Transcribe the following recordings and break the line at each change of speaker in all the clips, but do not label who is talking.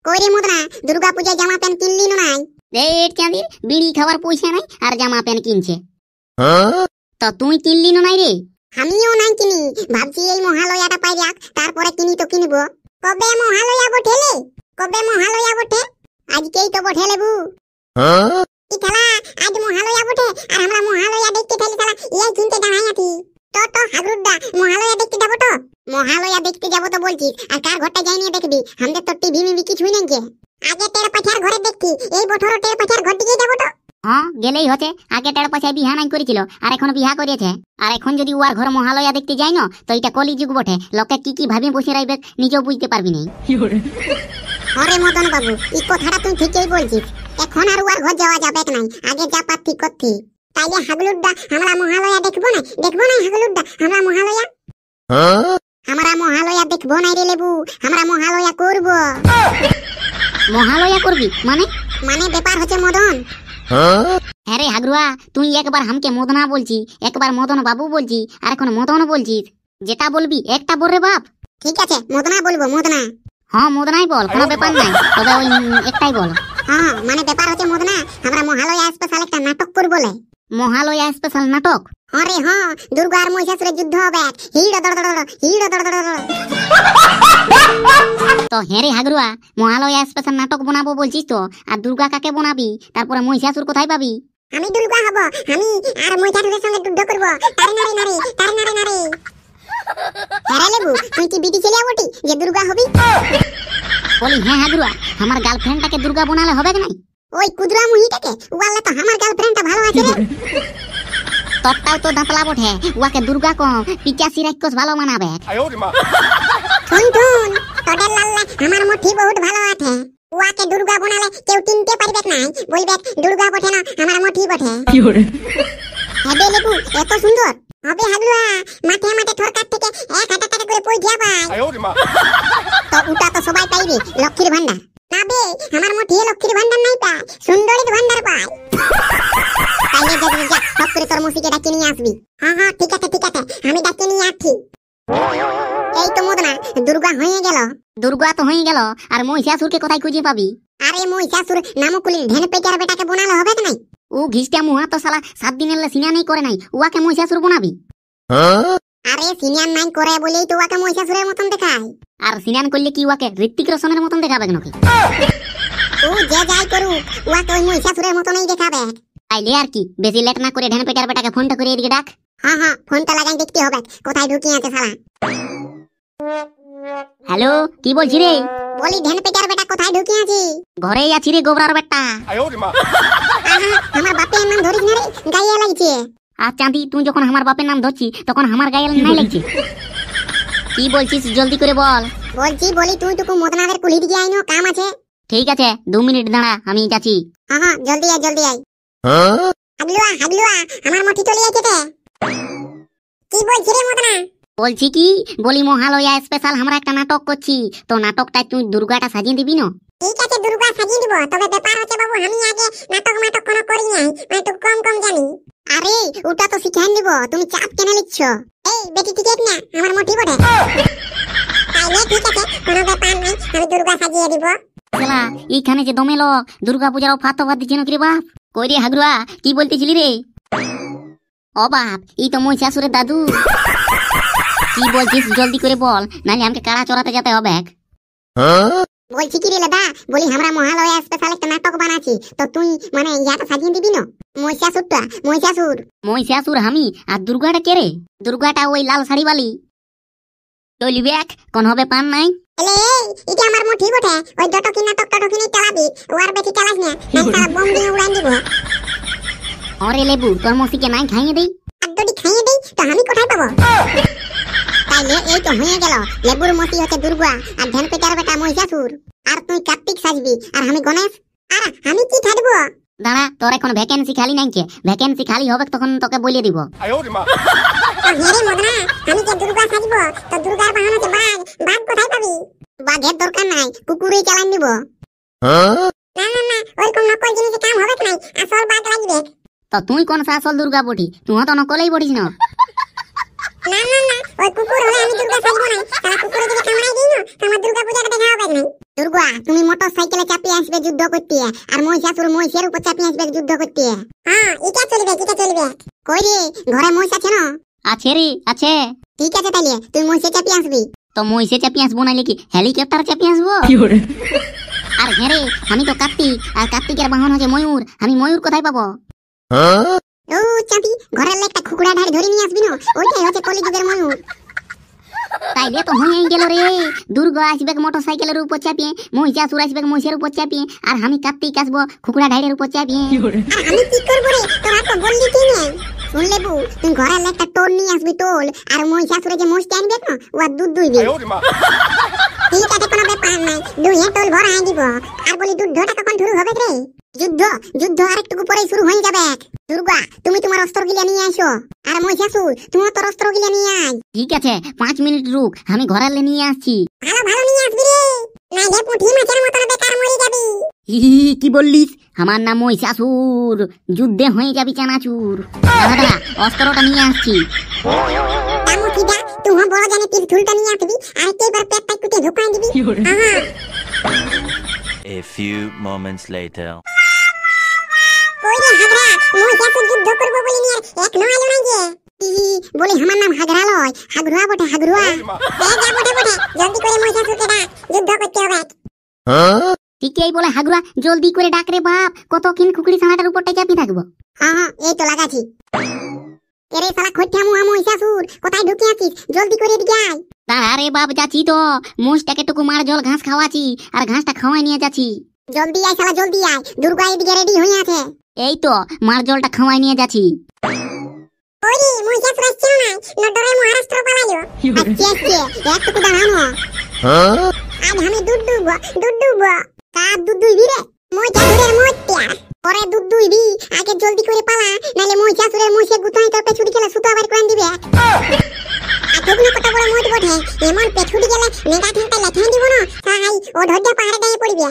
কইরে মদনা দুর্গা পূজায় জামা প্যান্ট কিনলি না নাই?
রেট চাঁদির বিড়ি খাওয়ার পয়সা নাই আর জামা প্যান্ট কিনছে। তো তুই কিনলি না নাই রে?
আমিও নাই কিনি, ভাবছি এই মহালয়াটা পাই যাক তারপরে কিনি তো কিনব। কবে মহালয়া বটে লে? কবে মহালয়া বটে? আজকেই তো বটে লেবু। ই খেলা আজ মহালয়া বটে আর আমরা মহালয়া দেখতে থাকি খেলা এই কিনতে দাঁড়াই আছি। তো হাগরুদ্দা মহালয়া দেখতে যাব তো? মহালয়া দেখতে যাব তো বলছিস, আর কার ঘরটা যাই নিয়ে দেখবি? আমাদের তো টিভি মিবি কিছুই নাই যে। আগে টের পাছার ঘরে দেখছি, এই বছর টের পাছার ঘর দিকে যাব তো।
হ্যাঁ গেলেই হচ্ছে। আগে টের পাছায় বিহা নাই করেছিল আর এখন বিহা করেছে। আর এখন যদি ওর ঘর মহালয়া দেখতে যাই না তো এটা কলিযুগ বটে, লোকে কি ভাবে বসে রাখবে নিজেও বুঝতে পারবি না।
আরে মদন বাবু এই কথাটা তুই ঠিকই বলছিস, এখন আর ওর ঘর যাওয়া যাবে নাই, আগে যা পাচ্ছি করছি। তাইলে হাগলুদ্দা আমরা মহালয়া দেখবো না? দেখবো না হাগলুদ্দা আমরা মহালয়া? আমরা মহালয়া দেখবো না রে লেবু, আমরা মহালয়া করব।
মহালয়া করবি মানে?
মানে ব্যাপার হচ্ছে মদন।
হ্যাঁ রে হাগরুয়া, তুই একবার হামকে মদনা বলছি, একবার মদন বাবু বলছি, আর এখন মদন বলছিস। যেটা বলবি একটা বল রে বাপ।
ঠিক আছে মদনা বলবো, মদনা।
হ্যাঁ মদনাই বল, কোনো ব্যাপার নাই, তবে ওই একটাই বল।
হ্যাঁ মানে ব্যাপার হচ্ছে মদনা আমরা মহালয়া স্পেশাল একটা নাটক করব বলে।
মহালয়া স্পেশাল নাটক?
আরে হ্যাঁ, দুর্গা আর মহিষাসুরের যুদ্ধ হবে। হিড় দড় দড় হিড় দড় দড়।
তো হ্যাঁ রে হাগরুয়া, মহালয়া স্পেশাল নাটক বানাবো বলছিস তো, আর দুর্গা কাকে বানাবি? তারপরে মহিষাসুর কোথায় পাবি?
আমি দুর্গা হব, আমি আর মহিষাসুরের সঙ্গে যুদ্ধ করব। তারে নারে নারে তারে নারে নারে। আরে লেবু তুই কি বিটি ছেলে বটি যে দুর্গা হবি?
বলি হ্যাঁ হাগরুয়া, আমার গার্লফ্রেন্ডটাকে দুর্গা বানালে হবে কি নাই?
ওই কুদরা মুহিটাকে? ওয়াল্লা তো আমার গার্লফ্রেন্ডটা ভালো আছে রে।
তোরটাও তো দাঁতলা বটে, ওয়াকে দুর্গা কম পিচাসি রাক্ষস ভালো মানাবে।
শুন শুন, তোদের লাল্লা আমার মুঠি বহুত ভালো আছে। ওয়াকে দুর্গা বানালে কেউ চিনতে পারবে না, বলবে দুর্গা বটে না আমার মুঠি বটে। হবে লেবু এত সুন্দর হবে হাগলুয়া, মাঠে মাঠে সরকার থেকে 1000 টাকা করে পয়সা পায়। তো ওটা তো সবাই পাইবে, লক্ষ্মীর ভান্ডার। না বে আমার মুঠি লক্ষ্মীর ভান্ডার নাই পায়, সুন্দরীর ভান্ডার পায়। তাইলে যদি যা সব করে তোর মুসিকে ডাকে নিয়ে আসবি। হ্যাঁ হ্যাঁ ঠিক আছে ঠিক আছে, আমি ডাকে নিয়ে আসছি। এই তো মদনা দুর্গা হয়ে গেল।
দুর্গা তো হয়ে গেল, আর মহিষাসুরকে কোথায় খুঁজে পাবি?
আরে মহিষাসুর নামকুলি ঢেন পেটার বেটাকে বানালে হবে না?
ও ঘিসটা মুহা তো শালা 7 দিনের সিনা নেই করে নাই, ওয়াকে মহিষাসুর বানাবি?
আরে সিনিয়র নাই করে বলেই তো ওয়াকে মহিষাসুরের মতন দেখায়।
আর সিনান করলে কি ওয়াকে ঋত্বিক রোশনের মতন দেখাবে নাকি?
ও যে যাই করুক ওয়াকে ওই মহিষাসুরের মতনই দেখাবে।
তাইলে আর কি, বেশি লেট না করে ঢেন পেটার বেটাকে ফোনটা করে এদিকে ডাক।
হ্যাঁ হ্যাঁ ফোনটা লাগাই দেখতে হবে কোথায় ঢুকিয়ে আছে শালা।
হ্যালো কি বলছি রে?
বলি ঢেন পেটার বেটা কোথায় ঢুকিয়ে আছে?
ঘরেই আছি রে গোবরার বেটা।
আমার বাপের নাম ধরিস না রে, গায়ে লাগছে।
আর চাঁদি তুই যখন আমার বাপের নাম ধরছি তখন আমার গায়ে নাই লাগছে। কি বলছিস জলদি করে বল।
বলি তুই টুকু মদনাদের কুলি দিকে আইনো, কাম আছে।
ঠিক আছে 2 মিনিট দাঁড়া, আমি যাচ্ছি।
হ্যাঁ হ্যাঁ জলদি আয় জলদি আয়। হাগলুয়া হাগলুয়া আমার মুঠি চলে যাচ্ছে। কি বলছিস রে মদনা?
বলছি কি, বলি মহালয়া স্পেশাল আমরা একটা নাটক করছি, তো নাটকটায় তুই দুর্গাটা সাজিয়ে দিবি না?
ঠিক আছে দুর্গা সাজিয়ে দিব, তবে ব্যাপার হচ্ছে বাবু আমি আগে নাটক কোনো করি নাই, আমি তো কম জানি। আরে ওটা তো শিখাই দিব, তুমি চাপ কেন লিখছ? এই বেটি টিকেট না আমার মুঠি বটে। তাইলে ঠিক আছে কোনো ব্যাপার নাই, আমি দুর্গা সাজিয়ে দিব।
শালা এইখানে যে দমে লোক দুর্গা পূজার অফার তো বাদ দিচ্ছে নাকি রে বাপ? কই রে হাগরুয়া কি বলতেছিলি রে? ও বাপ এই তো মহিষাসুরের দাদু। কি বলছিস জলদি করে বল, নাহলে আমাকে কাড়া চড়াতে যেতে হবে।
বলছি কি রে দাদা, বলি আমরা মহালয়া স্পেশাল একটা নাটক বানাচ্ছি, তো তুই মানে ইয়াটা সাজিয়ে দিবি না?
মহিষাসুর আমি, আর দুর্গাটা কে রে? দুর্গাটা ওই লাল শাড়িওয়ালি। চলবি এক কোন হবে পান নাই?
এলে এটা আমার মুঠি বটে, ওই ডটকি নাটকটা ঢুকিনি চালাবি, ওর বেশি চালাস না, নাই সারা বম দিয়ে উড়াই দিব।
আরে লেবু তোর মসিকে নাই খাইয়ে দেই?
আর যদি খাইয়ে দেই তো আমি কোথায় পাবো? তাইলে এই তো হয়ে গেল, লেবুর মসি হচ্ছে দুর্গা আর ঢেন পেটার বেটা মহিষাসুর, আর তুই কার্তিক সাজবি আর আমি গণেশ। আর আমি কি থাকবো?
দাঁড়া তোর এখন ভ্যাকেন্সি খালি নাই কে? ভ্যাকেন্সি খালি হবে তখন তোকে বলে দিব।
হেরে মদনা আমি যে দুর্গা সাজবো, তো দুর্গার বাহন হচ্ছে বাঘ কোথায় পাবি? বাঘের দরকার নাই, কুকুরই চালান দিব। না না না ওইরকম নকল জিনিসে কাম হবে নাই, আসল বাঘ লাগবে।
তো তুই কোন আসল দুর্গা বটি? তুই তো নকলেই বটিস না।
না না না, ওই কুকুর হলে আমি দুর্গা সাজবো না। তারা কুকুরে যদি কামড়াই দিই না, তো আমার দুর্গা পূজাটা দেখা হবে না। দুর্গা, তুমি মোটরসাইকেলে চাপিয়ে আসবে যুদ্ধ করতে, আর মহিষাসুর মহিষের উপর চাপিয়ে আসবে যুদ্ধ করতে। হ্যাঁ, এটা চলবে, এটা চলবে। কই রে, ঘরে মহিষ আছে না?
আছে রে, আছে।
ঠিক আছে, তাইলে তুই মহিষে চাপিয়ে আসবি।
তো মহিষে চাপিয়ে আসবো না কি হেলিকপ্টার চাপিয়ে আসবো? আর হ্যাঁ রে, আমি তো কার্তিক, আর কার্তিকের বাহন হচ্ছে ময়ূর। আমি ময়ূর কোথায় পাবো?
ও চাপি, ঘরের একটা খুকুড়া ঢাড়ি ধরে নিয়ে আসবি না, ওইটাই হচ্ছে কলিযুগের ময়ূর।
তাইলে তো হয়েই গেল রে। দুর্গা আসবে মোটরসাইকেলের উপর চাপিয়ে, মহিষাসুর আসবে মহিষের উপর চাপিয়ে, আর আমি কার্তিক আসবো খুকুড়া ঢাইরের উপর চাপিয়ে।
আর আমি কি করবো রে, তোরা তো বললি কি না? শুন লেবু, তুই ঘরের একটা টোল নিয়ে আসবি, টোল। আর মহিষাসুরে যে মহিষটা আনবে না, ও দুধ দুইবি। ঠিক আছে, কোনো ব্যাপার নাই, দুইয়ে টোল ভরাই দিব। আর বলি যুদ্ধটা কখন শুরু হবে রে? যুদ্ধ যুদ্ধ আরেকটু পরেই শুরু হয়ে যাবে। দুর্গা, তুমি তোমার অস্ত্র গিলা নিয়ে আসো, আর মহিষাসুর তোমার তোর অস্ত্র গিলা নিয়ে আয়।
ঠিক আছে, 5 মিনিট রুক, আমি ঘরের নিয়ে আসছি।
ভালো ভালো নিয়ে আসবি রে, নাইলে পুঁটি মাছের মতন বেকার মরে যাবি।
কি বললিস? আমার নাম মহিষাসুর, যুদ্ধে হয়ে যাবি চানাচুর। দাদা, অস্ত্রটা নিয়ে আসছি।
তামুকিদা, তুই বড় জানে তীরথুলটা নিয়ে আসবি, আর একবার পেটটা কুটে ঢোকাই দিবি।
A few moments later.
কই রে হাগরা, মহিষাসুর যুদ্ধ করবো বলি নিয়ে এক নয় লড়াই যে। বলি আমার নাম হাগরা লয়, হাগরুয়া বটে, হাগরুয়া। যা বটে বটে, জলদি করে মহিষাসুরকে ডাক, যুদ্ধ করতে হবে।
ঠিকই বলে হাগুরা, জলদি করে ডাক রে বাপ, কতক্ষণ খুকুড়ি সানাটার উপরটা চাপিয়ে থাকবো।
হ্যাঁ, এই তো লাগাছি। এরে শালা খইটা মুয়া মহিষাসুর, কোথায় ঢুকে আছিস? জলদি করে এদিকে আয়।
দাঁড়া রে বাপ, যাচ্ছি তো। মোষটাকে টুকু মার জল ঘাস খাওয়াছি, আর ঘাসটা খাওয়াই নিয়ে যাচ্ছি।
জলদি আয় শালা, জলদি আয়, দুর্গা এদিকে রেডি হয়ে আছে।
এই তো মার জলটা খাওয়াই নিয়ে যাচ্ছি।
ওরে মহিষাসুর আসছে না, নডরে মহারাষ্ট্র পালাইলো। আসছে, একটু দাঁড়ানো। আজ আমি দুধ দুবো, দুধ দুবো। কার দুধ দুইবি রে? মহিষাসুরের মহিষটা। পরে দুধ দুইবি, আগে জলদি করে পালা, নাহলে মহিষাসুরের মহিষের গুতাই তোর পেছুড়ি খেলে সুতো আবার করে দিবে। আর ঠিক না, কত বড় মহিষ বটে, এমন পেছুড়ি গেলে নেগা ঠেংটা লেখে দিব না, তাই ও ধৈর্য পাহাড়ে গায়ে পড়বে।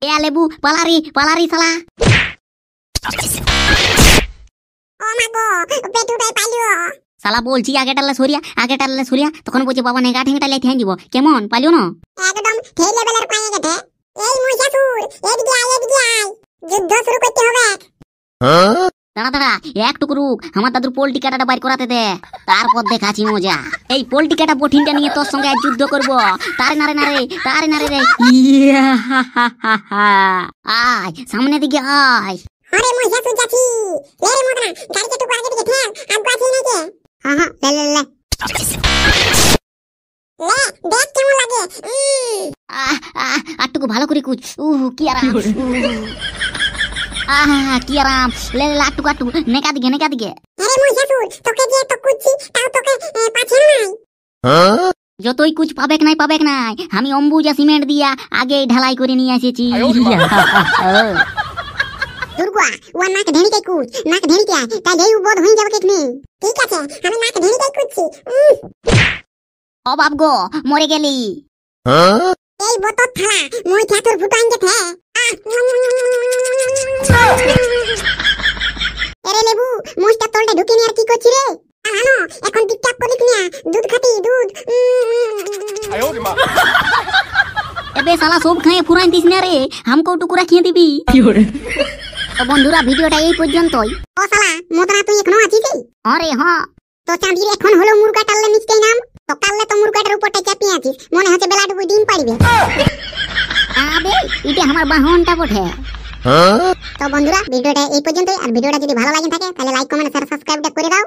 এ লেবু, পালারি পালারি শালা।
ও মা গো, পেটুটাই পালিও।
শালা বলছি আগে টালে সরিয়া, তখন বলছে বাবা নেগা ঠেংটা লেখে দিব। কেমন পালিও না?
একদম সেই লেভেলের পায়ে গেছে। এই মহিষাসুর, এদিকে আয়, এদিকে আয়, যুদ্ধ শুরু করতে হবে।
দাঁড়া, একটুকু রুক, আমার দাদুর পোল্ট্রি কাটাটা বাইর করাতে দে, তারপর দেখাচ্ছি মজা। এই পোল্ট্রি কাটা বঠিনটা নিয়ে তোর সঙ্গে যুদ্ধ করবো। তারে নারে রে। আয় সামনে দিকে আয়।
আরে মহিষাসুর যাচ্ছি। লে রে মোটনা, গাড়িকে টুকু আগে দিকে ঠেল, আগে আছি নাকি? হ্যাঁ, লে। দেখ কেমন লাগে।
আটটুকু ভালো করে কুচ। কি আরাম। কি আরাম। লে আটটুকু নেকা দিকে।
আরে মহিষাসুর, তোকে যে তো কুচি, তাও তোকে পাচ্ছে নাই।
যতই কুচ পাবেক নাই, আমি অম্বুজা সিমেন্ট দিয়া আগে ঢালাই করে নিয়ে এসেছি।
দুর্গা, ও নাক ঢেড়িটাই কুচ, নাক ঢেড়িটা, তাই ঢেউ বোধ হয়ে যাবে কেকনি। ঠিক আছে, আমি নাক ঢেড়িটাই কুচছি।
ও বাপ গো, মরে গেলি।
এই বোতল থালা, মহিষাসুর ফুটাইন গেছে। এরে লেবু, মহিষটা তলটা ঢুকে নিয়ে আর কি করছি রে? আনো, এখন টিকটক করিস না, দুধ খাতি, দুধ।
এবে শালা সব খাইয়ে ফুরাই দিস না রে, হামকো টুকু রাখিয়ে দিবি। তো বন্ধুরা, ভিডিওটা এই পর্যন্তই।
ও শালা, মোতনা তুই এখনো আছিস?
আরে হ্যাঁ।
তো চাঁদির এখন হলো মুরগা টাললে নিশ্চয় নাম। তো কাললে তো মুরগাটার উপরটা চাপিয়ে আছিস, মনে হচ্ছে বেলাটুকু ডিম পারবে।
আবে এটা আমার বাহনটা বটে।
তো বন্ধুরা, ভিডিওটা এই পর্যন্তই। আর ভিডিওটা যদি ভালো লাগে থাকে, তাহলে লাইক, কমেন্ট, শেয়ার, সাবস্ক্রাইবটা করে দাও।